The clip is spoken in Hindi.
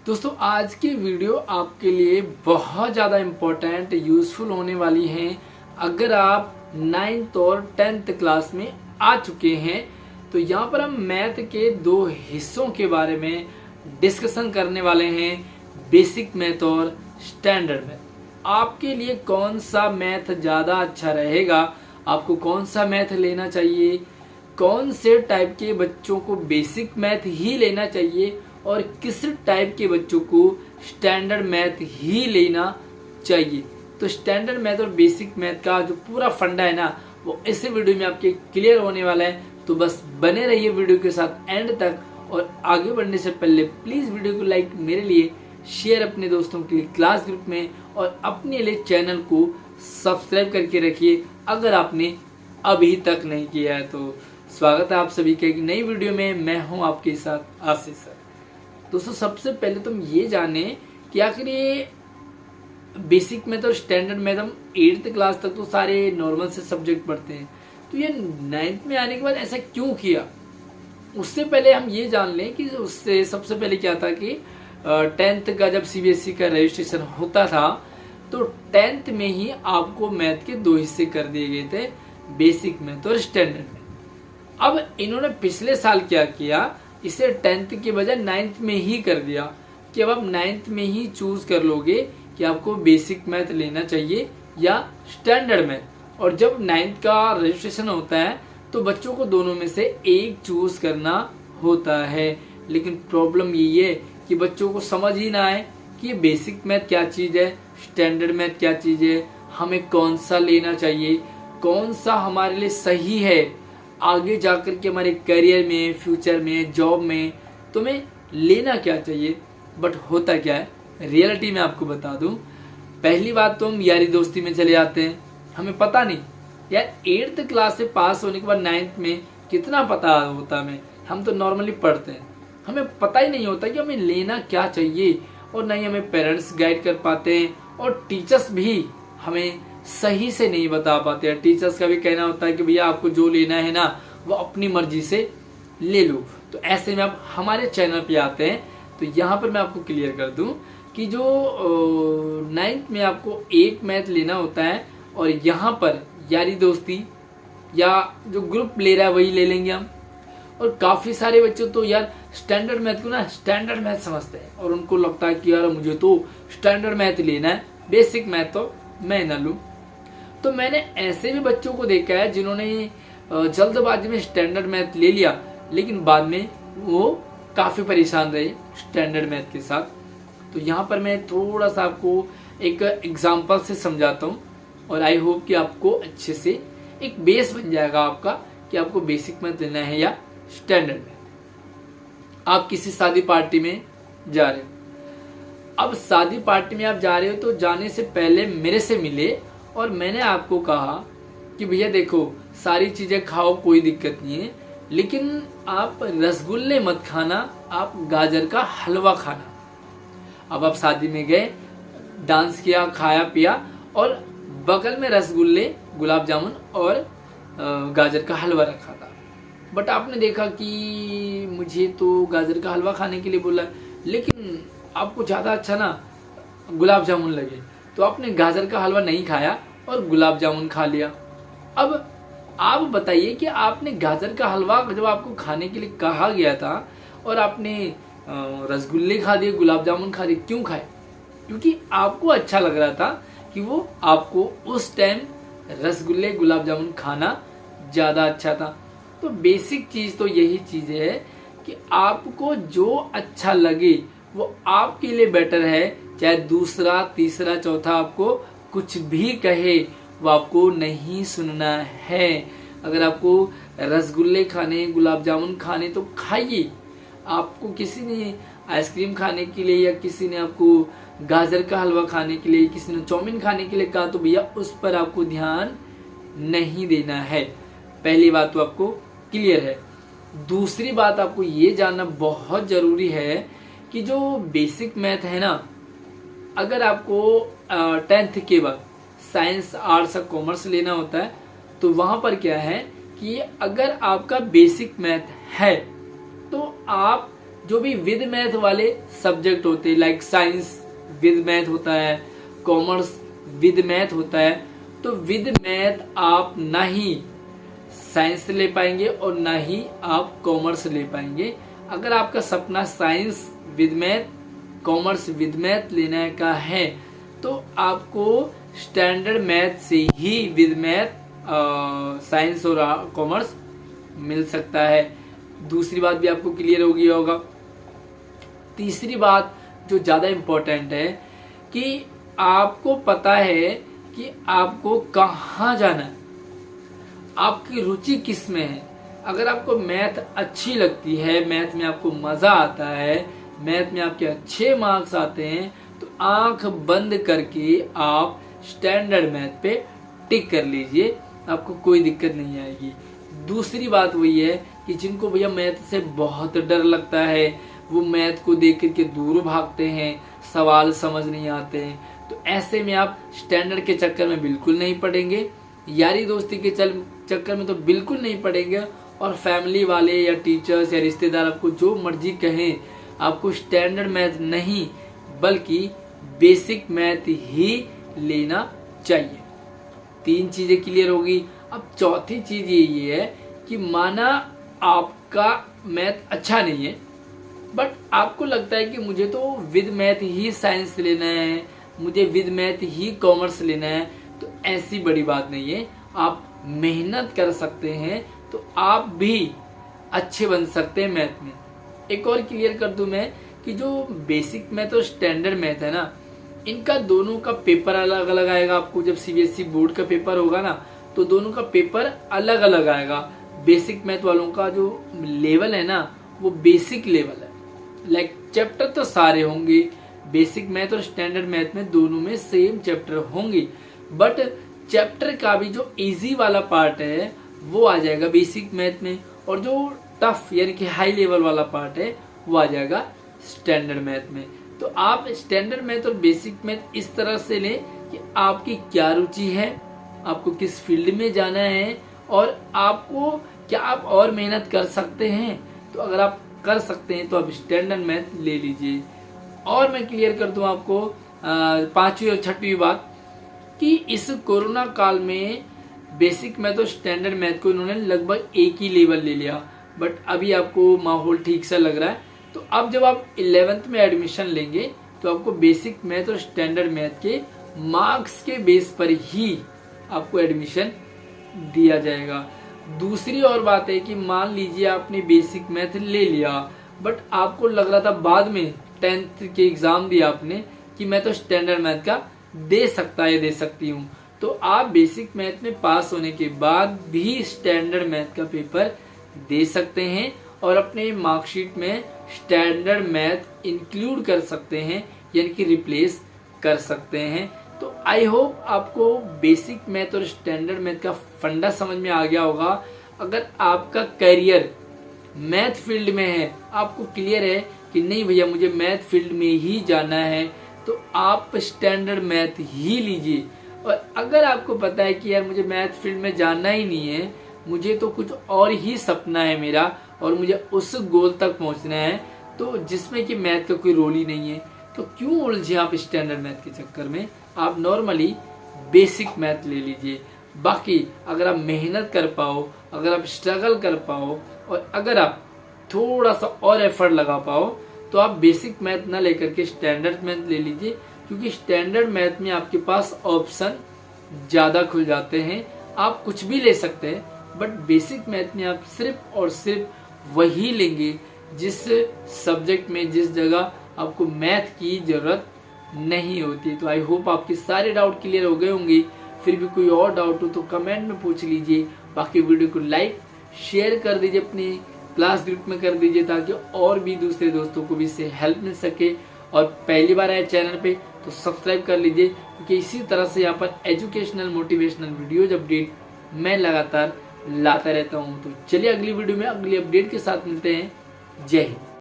दोस्तों आज की वीडियो आपके लिए बहुत ज़्यादा इम्पोर्टेंट यूज़फुल होने वाली है। अगर आप 9th और 10th क्लास में आ चुके हैं तो यहाँ पर हम मैथ के दो हिस्सों के बारे में डिस्कशन करने वाले हैं, बेसिक मैथ और स्टैंडर्ड मैथ। आपके लिए कौन सा मैथ ज़्यादा अच्छा रहेगा, आपको कौन सा मैथ लेना चाहिए, कौन से टाइप के बच्चों को बेसिक मैथ ही लेना चाहिए और किस टाइप के बच्चों को स्टैंडर्ड मैथ ही लेना चाहिए। तो स्टैंडर्ड मैथ और बेसिक मैथ का जो पूरा फंडा है ना, वो इस वीडियो में आपके क्लियर होने वाला है। तो बस बने रहिए वीडियो के साथ एंड तक। और आगे बढ़ने से पहले प्लीज वीडियो को लाइक मेरे लिए, शेयर अपने दोस्तों के लिए क्लास ग्रुप में, और अपने लिए चैनल को सब्सक्राइब करके रखिए अगर आपने अभी तक नहीं किया है। तो स्वागत है आप सभी के एक नई वीडियो में। मैं हूं आपके साथ आशीष सर। दोस्तों सबसे पहले तुम ये जाने कि आखिर ये बेसिक मैथ और स्टैंडर्ड मैथ हम 8th क्लास तक तो सारे नॉर्मल से सब्जेक्ट पढ़ते हैं, तो ये 9th में आने के बाद ऐसा क्यों किया। उससे पहले हम ये जान लें कि उससे सबसे पहले क्या था कि 10th का जब सीबीएसई का रजिस्ट्रेशन होता था तो 10th में ही आपको मैथ के दो हिस्से कर दिए गए थे, बेसिक मैथ और स्टैंडर्ड मैथ। अब इन्होंने पिछले साल क्या किया, इसे 10th के बजाय 9th में ही कर दिया कि अब आप 9th में ही चूज कर लोगे कि आपको बेसिक मैथ लेना चाहिए या स्टैंडर्ड मैथ। और जब 9th का रजिस्ट्रेशन होता है तो बच्चों को दोनों में से एक चूज करना होता है। लेकिन प्रॉब्लम यही है कि बच्चों को समझ ही ना आए कि ये बेसिक मैथ क्या चीज है, स्टैंडर्ड मैथ क्या चीज है, हमें कौन सा लेना चाहिए, कौन सा हमारे लिए सही है आगे जाकर के हमारे करियर में, फ्यूचर में, जॉब में तुम्हें लेना क्या चाहिए। बट होता क्या है, रियलिटी में आपको बता दूं, पहली बात तो हम यारी दोस्ती में चले जाते हैं। हमें पता नहीं यार 8th क्लास से पास होने के बाद 9th में कितना पता होता हमें, हम तो नॉर्मली पढ़ते हैं, हमें पता ही नहीं होता कि हमें लेना क्या चाहिए। और नहीं हमें पेरेंट्स गाइड कर पाते हैं और टीचर्स भी हमें सही से नहीं बता पाते हैं। टीचर्स का भी कहना होता है कि भैया आपको जो लेना है ना वो अपनी मर्जी से ले लो। तो ऐसे में आप हमारे चैनल पे आते हैं तो यहाँ पर मैं आपको क्लियर कर दूं कि जो 9th में आपको एक मैथ लेना होता है और यहाँ पर यारी दोस्ती या जो ग्रुप ले रहा है वही ले लेंगे हम। और काफी सारे बच्चे तो यार स्टैंडर्ड मैथ को ना स्टैंडर्ड मैथ समझते हैं और उनको लगता है कि यार मुझे तो स्टैंडर्ड मैथ लेना है, बेसिक मैथ तो मैं ना लूं। तो मैंने ऐसे भी बच्चों को देखा है जिन्होंने जल्दबाजी में स्टैंडर्ड मैथ ले लिया, लेकिन बाद में वो काफी परेशान रहे स्टैंडर्ड मैथ के साथ। तो यहाँ पर मैं थोड़ा सा आपको एक एग्जांपल से समझाता हूँ और आई होप कि आपको अच्छे से एक बेस बन जाएगा आपका कि आपको बेसिक मैथ लेना है या स्टैंडर्ड मैथ। आप किसी शादी पार्टी में जा रहे हो। अब शादी पार्टी में आप जा रहे हो तो जाने से पहले मेरे से मिले और मैंने आपको कहा कि भैया देखो सारी चीजें खाओ, कोई दिक्कत नहीं है, लेकिन आप रसगुल्ले मत खाना, आप गाजर का हलवा खाना। अब आप शादी में गए, डांस किया, खाया पिया और बगल में रसगुल्ले, गुलाब जामुन और गाजर का हलवा रखा था। बट आपने देखा कि मुझे तो गाजर का हलवा खाने के लिए बोला, लेकिन आपको ज्यादा अच्छा ना गुलाब जामुन लगे, तो आपने गाजर का हलवा नहीं खाया और गुलाब जामुन खा लिया। अब आप बताइए कि आपने गाजर का हलवा जब आपको खाने के लिए कहा गया था और आपने रसगुल्ले खा दिए, गुलाब जामुन खा दिए, क्यों खाए? क्योंकि आपको अच्छा लग रहा था कि वो आपको उस टाइम रसगुल्ले, गुलाब जामुन खाना ज्यादा अच्छा था। तो बेसिक चीज तो यही चीज है कि आपको जो अच्छा लगे वो आपके लिए बेटर है। चाहे दूसरा, तीसरा, चौथा आपको कुछ भी कहे, वो आपको नहीं सुनना है। अगर आपको रसगुल्ले खाने, गुलाब जामुन खाने तो खाइए। आपको किसी ने आइसक्रीम खाने के लिए या किसी ने आपको गाजर का हलवा खाने के लिए, किसी ने चाउमीन खाने के लिए कहा, तो भैया उस पर आपको ध्यान नहीं देना है। पहली बात तो आपको क्लियर है। दूसरी बात आपको ये जानना बहुत जरूरी है कि जो बेसिक मैथ है ना, अगर आपको 10th के बाद साइंस, आर्ट्स, कॉमर्स लेना होता है तो वहां पर क्या है कि अगर आपका बेसिक मैथ है तो आप जो भी विद मैथ वाले सब्जेक्ट होते हैं, लाइक साइंस विद मैथ होता है, कॉमर्स विद मैथ होता है, तो विद मैथ आप ना ही साइंस ले पाएंगे और ना ही आप कॉमर्स ले पाएंगे। अगर आपका सपना science with math, commerce with math लेने का है तो आपको स्टैंडर्ड मैथ से ही विद मैथ साइंस और कॉमर्स मिल सकता है। दूसरी बात भी आपको क्लियर हो गया होगा। तीसरी बात जो ज्यादा इम्पोर्टेंट है कि आपको पता है कि आपको कहाँ जाना है, आपकी रुचि किस में है। अगर आपको मैथ अच्छी लगती है, मैथ में आपको मजा आता है, मैथ में आपके अच्छे मार्क्स आते हैं, तो आंख बंद करके आप स्टैंडर्ड मैथ पे टिक कर लीजिए, आपको कोई दिक्कत नहीं आएगी। दूसरी बात वही है कि जिनको भैया मैथ से बहुत डर लगता है, वो मैथ को देख करके दूर भागते हैं, सवाल समझ नहीं आते हैं, तो ऐसे में आप स्टैंडर्ड के चक्कर में बिल्कुल नहीं पड़ेंगे, यारी दोस्ती के चक्कर में तो बिल्कुल नहीं पड़ेंगे, और फैमिली वाले या टीचर्स या रिश्तेदार आपको जो मर्जी कहें, आपको स्टैंडर्ड मैथ नहीं बल्कि बेसिक मैथ ही लेना चाहिए। 3 चीजें क्लियर होगी। अब चौथी चीज ये है कि माना आपका मैथ अच्छा नहीं है, बट आपको लगता है कि मुझे तो विद मैथ ही साइंस लेना है, मुझे विद मैथ ही कॉमर्स लेना है, तो ऐसी बड़ी बात नहीं है, आप मेहनत कर सकते हैं तो आप भी अच्छे बन सकते हैं मैथ में। एक और क्लियर कर दूं मैं कि जो बेसिक मैथ और स्टैंडर्ड मैथ है ना, इनका दोनों का पेपर अलग अलग आएगा। आपको जब सीबीएसई बोर्ड का पेपर होगा ना, तो दोनों का पेपर अलग अलग आएगा। बेसिक मैथ वालों का जो लेवल है ना, वो बेसिक लेवल है, लाइक चैप्टर तो सारे होंगे, बेसिक मैथ और स्टैंडर्ड मैथ में दोनों में सेम चैप्टर होंगे, बट चैप्टर का भी जो इजी वाला पार्ट है वो आ जाएगा बेसिक मैथ में, और जो टफ यानी कि हाई लेवल वाला पार्ट है वो आ जाएगा स्टैंडर्ड मैथ में। तो आप स्टैंडर्ड मैथ और बेसिक मैथ इस तरह से लें कि आपकी क्या रुचि है, आपको किस फील्ड में जाना है, और आपको क्या आप और मेहनत कर सकते हैं। तो अगर आप कर सकते हैं तो आप स्टैंडर्ड मैथ ले लीजिए। और मैं क्लियर कर दूं आपको 5वीं और 6वीं बात कि इस कोरोना काल में बेसिक मैथ और स्टैंडर्ड मैथ को इन्होंने लगभग एक ही लेवल ले लिया, बट अभी आपको माहौल ठीक सा लग रहा है, तो अब जब आप 11th में एडमिशन लेंगे तो आपको बेसिक मैथ और स्टैंडर्ड मैथ के मार्क्स के बेस पर ही आपको एडमिशन दिया जाएगा। दूसरी और बात है कि मान लीजिए आपने बेसिक मैथ ले लिया, बट आपको लग रहा था बाद में 10th के एग्जाम दिया आपने कि मैं तो स्टैंडर्ड मैथ का दे सकता है, दे सकती हूँ, तो आप बेसिक मैथ में पास होने के बाद भी स्टैंडर्ड मैथ का पेपर दे सकते हैं और अपने मार्कशीट में स्टैंडर्ड मैथ इंक्लूड कर सकते हैं, यानी कि रिप्लेस कर सकते हैं। तो आई होप आपको बेसिक मैथ और स्टैंडर्ड मैथ का फंडा समझ में आ गया होगा। अगर आपका करियर मैथ फील्ड में है, आपको क्लियर है कि नहीं भैया मुझे मैथ फील्ड में ही जाना है, तो आप स्टैंडर्ड मैथ ही लीजिए। और अगर आपको पता है कि यार मुझे मैथ फील्ड में जाना ही नहीं है, मुझे तो कुछ और ही सपना है मेरा और मुझे उस गोल तक पहुंचना है, तो जिसमें कि मैथ का कोई रोल ही नहीं है, तो क्यों उलझे आप स्टैंडर्ड मैथ के चक्कर में। आप नॉर्मली बेसिक मैथ ले लीजिए। बाकी अगर आप मेहनत कर पाओ, अगर आप स्ट्रगल कर पाओ और अगर आप थोड़ा सा और एफर्ट लगा पाओ, तो आप बेसिक मैथ ना लेकर के स्टैंडर्ड मैथ ले लीजिए, क्योंकि स्टैंडर्ड मैथ में आपके पास ऑप्शन ज्यादा खुल जाते हैं। आप कुछ भी ले सकते हैं, बट बेसिक मैथ में आप सिर्फ और सिर्फ वही लेंगे जिस सब्जेक्ट में, जिस जगह आपको मैथ की जरूरत नहीं होती। तो आई होप आपके सारे डाउट क्लियर हो गए होंगे। फिर भी कोई और डाउट हो तो कमेंट में पूछ लीजिए। बाकी वीडियो को लाइक शेयर कर दीजिए, अपने क्लास ग्रुप में कर दीजिए, ताकि और भी दूसरे दोस्तों को भी इससे हेल्प मिल सके। और पहली बार आए चैनल पे तो सब्सक्राइब कर लीजिए, क्योंकि इसी तरह से यहाँ पर एजुकेशनल मोटिवेशनल वीडियोज अपडेट मैं लगातार लाता रहता हूँ। तो चलिए अगली वीडियो में अगली अपडेट के साथ मिलते हैं। जय हिंद।